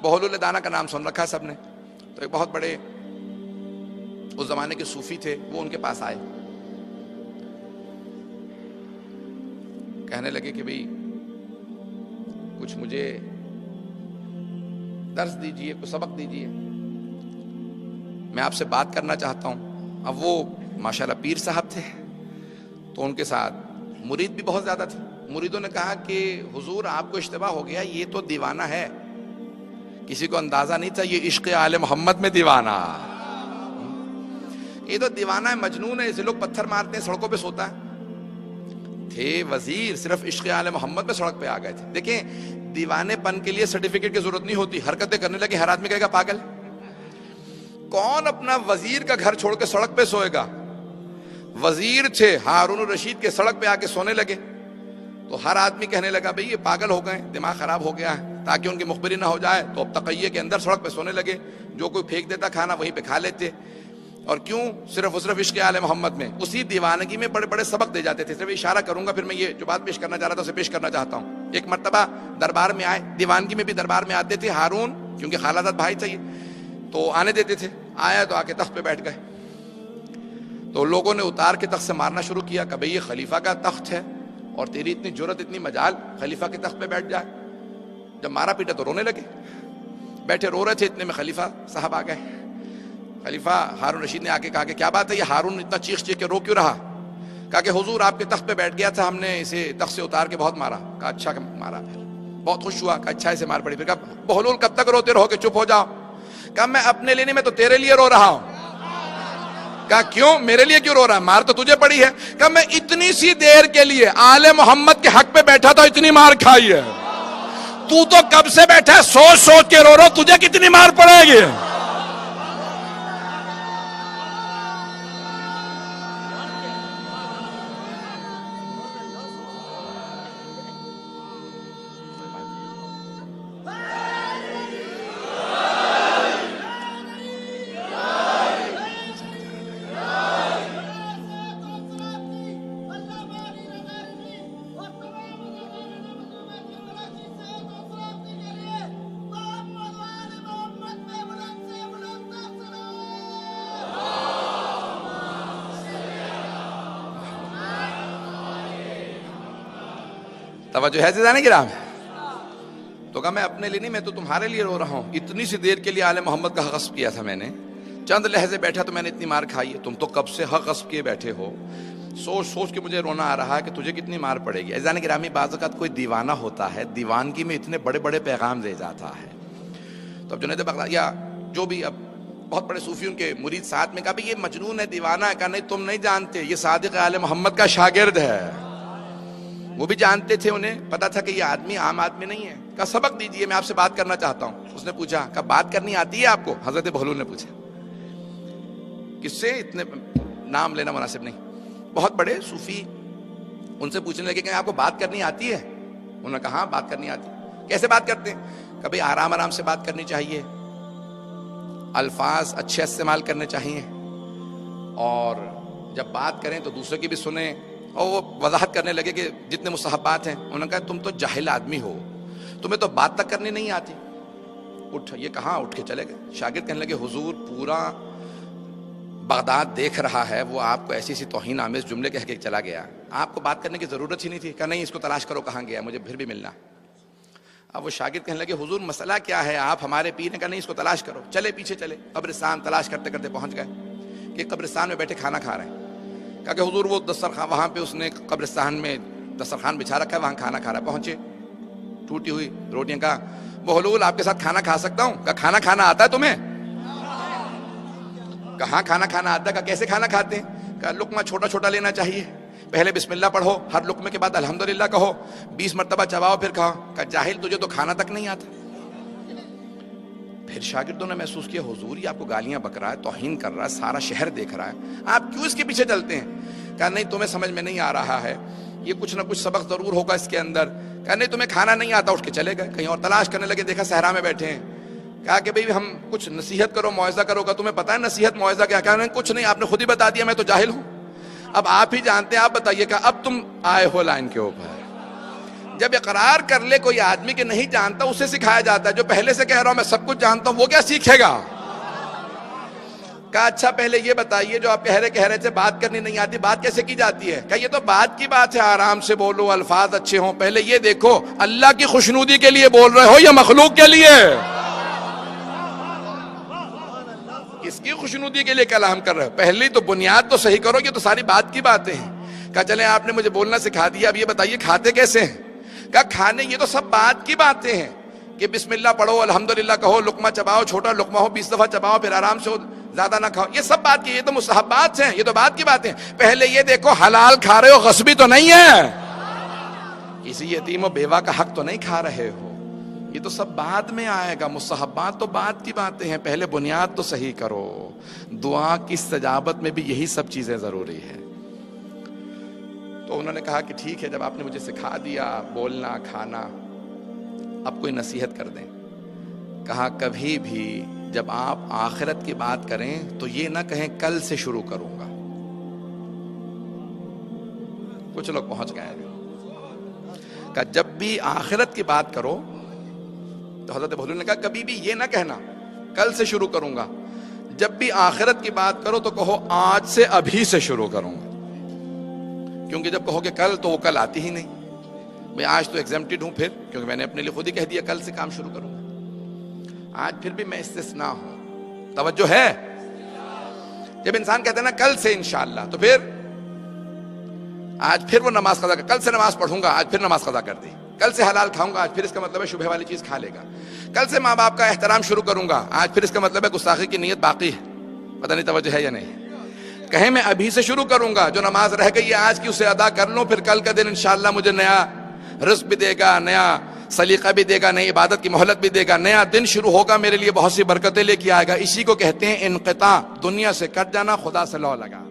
بہلول دانا کا نام سن رکھا ہے سب نے. تو ایک بہت بڑے اس زمانے کے صوفی تھے, وہ ان کے پاس آئے, کہنے لگے کہ بھئی کچھ مجھے درس دیجئے, کچھ سبق دیجئے, میں آپ سے بات کرنا چاہتا ہوں. اب وہ ماشاءاللہ پیر صاحب تھے, تو ان کے ساتھ مرید بھی بہت زیادہ تھے. مریدوں نے کہا کہ حضور آپ کو اشتباہ ہو گیا, یہ تو دیوانہ ہے, کسی کو اندازہ نہیں تھا یہ عشق آل محمد میں دیوانہ, یہ تو دیوانہ ہے, مجنون ہے, اسے لوگ پتھر مارتے ہیں, سڑکوں پہ سوتا ہے. تھے وزیر, صرف عشق آل محمد میں سڑک پہ آ گئے تھے. دیکھیں دیوانے پن کے لیے سرٹیفکیٹ کی ضرورت نہیں ہوتی, حرکتیں کرنے لگے ہر آدمی کہے گا پاگل. کون اپنا وزیر کا گھر چھوڑ کے سڑک پہ سوئے گا؟ وزیر تھے ہارون الرشید کے, سڑک پہ آ کے سونے لگے تو ہر آدمی کہنے لگا بھئی یہ پاگل ہو گئے, دماغ خراب ہو گیا ہے, تاکہ ان کی مخبری نہ ہو جائے. تو اب تقیہ کے اندر سڑک پہ سونے لگے, جو کوئی پھینک دیتا کھانا وہیں پہ کھا لیتے. اور کیوں؟ صرف و صرف عشق آل محمد میں, اسی دیوانگی میں بڑے بڑے سبق دے جاتے تھے. صرف اشارہ کروں گا, پھر میں یہ جو بات پیش کرنا چاہ رہا تھا اسے پیش کرنا چاہتا ہوں. ایک مرتبہ دربار میں آئے, دیوانگی میں بھی دربار میں آتے تھے ہارون, کیونکہ خالہ زاد بھائی تھے تو آنے دیتے تھے. آیا تو آ کے تخت پہ بیٹھ گئے, تو لوگوں نے اتار کے تخت سے مارنا شروع کیا کہ بھئی یہ خلیفہ کا تخت ہے اور تیری اتنی جرت, اتنی مجال, خلیفہ کے تخت پہ بیٹھ جائے. جب مارا پیٹا تو رونے لگے, بیٹھے رو رہے تھے, اتنے میں خلیفہ صاحب آ گئے. خلیفہ ہارون رشید نے آ کے کہا کہ کیا بات ہے, یہ ہارون اتنا چیخ چیخ کے رو کیوں رہا؟ کہا کہ حضور آپ کے تخت پہ بیٹھ گیا تھا, ہم نے اسے تخت سے اتار کے بہت مارا. کہا اچھا کہ مارا, پھر بہت خوش ہوا, کہا اچھا اسے مار پڑی. پھر کہا بہلول کب تک روتے رہو گے, چپ ہو جاؤ. کہا میں اپنے لیے نہیں, میں تو تیرے لیے رو رہا ہوں. کہا کیوں, میرے لیے کیوں رو رہا ہے, مار تو تجھے پڑی ہے. کہا میں اتنی سی دیر کے لیے آل محمد کے حق پہ بیٹھا تھا, اتنی مار کھائی ہے. تو کب سے بیٹھا ہے, سوچ سوچ کے رو رہا, تجھے کتنی مار پڑے گی. توجہ ہے عزیزان کرام. تو کہا میں اپنے لیے نہیں, میں تو تمہارے لیے رو رہا ہوں. اتنی سی دیر کے لیے آل محمد کا حق غصب کیا تھا میں نے, چند لحظے بیٹھا تو میں نے اتنی مار کھائی ہے. تم تو کب سے حق غصب کیے بیٹھے ہو, سوچ سوچ کے مجھے رونا آ رہا ہے کہ تجھے کتنی مار پڑے گی. عزیزان گرامی, بعض اوقات کوئی دیوانہ ہوتا ہے, دیوانگی میں اتنے بڑے بڑے پیغام دے جاتا ہے. تو اب جنید بغدادی یا جو بھی اب بہت بڑے صوفیوں کے مرید ساتھ میں کہا بھی یہ مجنون ہے, دیوانہ ہے. کہا نہیں تم نہیں جانتے, یہ صادق آل محمد کا شاگرد ہے. وہ بھی جانتے تھے, انہیں پتا تھا کہ یہ آدمی عام آدمی نہیں ہے. کہا سبق دیجئے, میں آپ سے بات کرنا چاہتا ہوں. اس نے پوچھا, کہا بات کرنی آتی ہے آپ کو؟ حضرت بہلول نے پوچھا. کس سے, اتنے نام لینا مناسب نہیں, بہت بڑے صوفی ان سے پوچھنے لگے کہ آپ کو بات کرنی آتی ہے؟ انہوں نے کہا ہاں بات کرنی آتی. کیسے بات کرتے ہیں؟ کبھی آرام آرام سے بات کرنی چاہیے, الفاظ اچھے استعمال کرنے چاہیے, اور جب بات کریں تو دوسرے کی بھی سنیں. اور وہ وضاحت کرنے لگے کہ جتنے مستحبات ہیں. انہوں نے کہا تم تو جاہل آدمی ہو, تمہیں تو بات تک کرنی نہیں آتی. اٹھ, یہ کہاں, اٹھ کے چلے گئے. شاگرد کہنے لگے حضور پورا بغداد دیکھ رہا ہے, وہ آپ کو ایسی سی توہین آمیز جملے کہہ کے چلا گیا, آپ کو بات کرنے کی ضرورت ہی نہیں تھی. کہا نہیں, اس کو تلاش کرو کہاں گیا, مجھے پھر بھی ملنا. اب وہ شاگرد کہنے لگے حضور مسئلہ کیا ہے, آپ ہمارے پیر ہیں. کہا نہیں, اس کو تلاش کرو. چلے پیچھے چلے, قبرستان تلاش کرتے کرتے پہنچ گئے کہ قبرستان میں بیٹھے کھانا کھا رہے ہیں. کہا کہ حضور وہ دسترخوان, وہاں پہ اس نے قبرستان میں دسترخوان بچھا رکھا ہے, وہاں کھانا کھا رہا ہے. پہنچے, ٹوٹی ہوئی روٹیاں. کہا بہلول آپ کے ساتھ کھانا کھا سکتا ہوں؟ کہا کھانا کھانا آتا ہے تمہیں؟ کہاں کھانا کھانا آتا ہے. کہا کیسے کھانا کھاتے ہیں؟ کہا لقمہ چھوٹا چھوٹا لینا چاہیے, پہلے بسم اللہ پڑھو, ہر لقمے کے بعد الحمدللہ کہو, 20 مرتبہ چباؤ پھر کھاؤ. کہا جاہل, تجھے تو کھانا تک نہیں آتا. پھر شاگردوں نے محسوس کیا حضور یہ آپ کو گالیاں بک رہا ہے, توہین کر رہا ہے, سارا شہر دیکھ رہا ہے, آپ کیوں اس کے پیچھے چلتے ہیں؟ کہا نہیں تمہیں سمجھ میں نہیں آ رہا ہے, یہ کچھ نہ کچھ سبق ضرور ہوگا اس کے اندر. کہا نہیں تمہیں کھانا نہیں آتا. اٹھ کے چلے گئے کہیں اور تلاش کرنے لگے, دیکھا صحرا میں بیٹھے ہیں. کہا کہ بھئی ہم کچھ نصیحت کرو, موعظہ کرو. کہا تمہیں پتہ ہے نصیحت موعظہ کیا؟ کہا نہیں کچھ نہیں, آپ نے خود ہی بتا دیا, میں تو جاہل ہوں. اب آپ ہی جانتے ہیں, آپ بتائیے کہ اب تم آئے ہو لائن کے اوپر. جب اقرار کر لے کوئی آدمی کہ نہیں جانتا, اسے سکھایا جاتا ہے. جو پہلے سے کہہ رہا ہوں میں سب کچھ جانتا ہوں, وہ کیا سیکھے گا؟ کہا اچھا پہلے یہ بتائیے, جو آپ کہہ رہے تھے بات کرنی نہیں آتی, بات کیسے کی جاتی ہے؟ کہا یہ تو بات کی بات ہے, آرام سے بولو, الفاظ اچھے ہوں. پہلے یہ دیکھو اللہ کی خوشنودی کے لیے بول رہے ہو یا مخلوق کے لیے؟ کس کی خوشنودی کے لیے کلام کر رہے ہو؟ پہلی تو بنیاد تو صحیح کرو, یہ تو ساری بات کی باتیں ہیں. کہا چلیں آپ نے مجھے بولنا سکھا دیا, اب یہ بتائیے کھاتے کیسے ہیں؟ کہا کھانے یہ تو سب بات کی باتیں ہیں کہ بسم اللہ پڑھو, الحمدللہ کہو, لقمہ چباؤ, چھوٹا لقمہ ہو 20 دفعہ چباؤ, پھر آرام سے زیادہ نہ کھاؤ. یہ سب بات کی, یہ تو مستحبات ہیں, یہ تو بات کی باتیں. پہلے یہ دیکھو حلال کھا رہے ہو, غصبی تو نہیں ہے, کسی یتیم و بیوہ کا حق تو نہیں کھا رہے ہو. یہ تو سب بعد میں آئے گا, مستحبات تو بعد کی باتیں ہیں. پہلے بنیاد تو صحیح کرو. دعا کی استجابت میں بھی یہی سب چیزیں ضروری ہے. تو انہوں نے کہا کہ ٹھیک ہے, جب آپ نے مجھے سکھا دیا بولنا کھانا, اب کوئی نصیحت کر دیں. کہا کبھی بھی جب آپ آخرت کی بات کریں تو یہ نہ کہیں کل سے شروع کروں گا. کچھ لوگ پہنچ گئے ہیں. کہا جب بھی آخرت کی بات کرو تو حضرت ابو ہریرہ نے کہا کبھی بھی یہ نہ کہنا کل سے شروع کروں گا. جب بھی آخرت کی بات کرو تو کہو آج سے ابھی سے شروع کروں گا. کیونکہ جب کہو کہ کل تو وہ کل آتی ہی نہیں. میں آج تو ایگزمپٹڈ ہوں, پھر کیونکہ میں نے اپنے لیے خود ہی کہہ دیا کل سے کام شروع کروں گا. آج پھر بھی میں استثناء ہوں. توجہ ہے؟ جب انسان کہتا ہے نا کل سے انشاءاللہ, تو پھر آج پھر وہ نماز قضا کل سے نماز پڑھوں گا, آج پھر نماز قضا کر دی. کل سے حلال کھاؤں گا, آج پھر اس کا مطلب ہے شبہ والی چیز کھا لے گا. کل سے ماں باپ کا احترام شروع کروں گا, آج پھر اس کا مطلب ہے گستاخی کی نیت باقی ہے. پتہ نہیں توجہ ہے یا نہیں. کہیں میں ابھی سے شروع کروں گا, جو نماز رہ گئی ہے آج کی اسے ادا کر لوں, پھر کل کا دن انشاءاللہ مجھے نیا رزق بھی دے گا, نیا سلیقہ بھی دے گا, نئی عبادت کی مہلت بھی دے گا, نیا دن شروع ہوگا میرے لیے, بہت سی برکتیں لے کے آئے گا. اسی کو کہتے ہیں انقطاع, دنیا سے کٹ جانا, خدا سے لو لگا.